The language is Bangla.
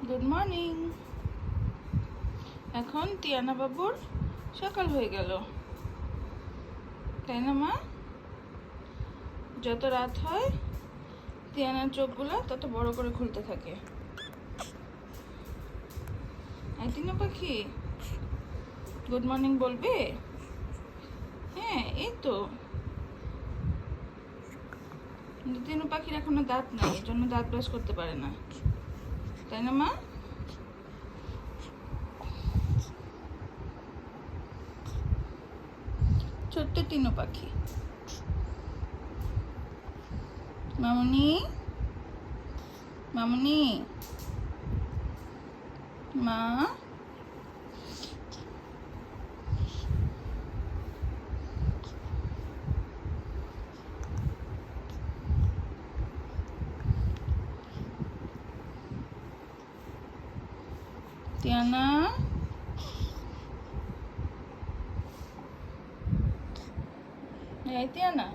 Good morning. এখন টিয়ানা বাবুর সকাল হয়ে গেল, তাই না মা? যত রাত হয় টিয়ানার চোখগুলো তত বড় করে খুলতে থাকে। টিনা পাখি গুড মর্নিং বলবে? হ্যাঁ, এই তো। টিনু পাখির এখনো দাঁত নাই, এর জন্য দাঁত ব্রাশ করতে পারে না, তাই না মা? ছোট্ট টিনু পাখি। মামুনি, মামুনি, মা, টিয়ানা, এই টিয়ানা।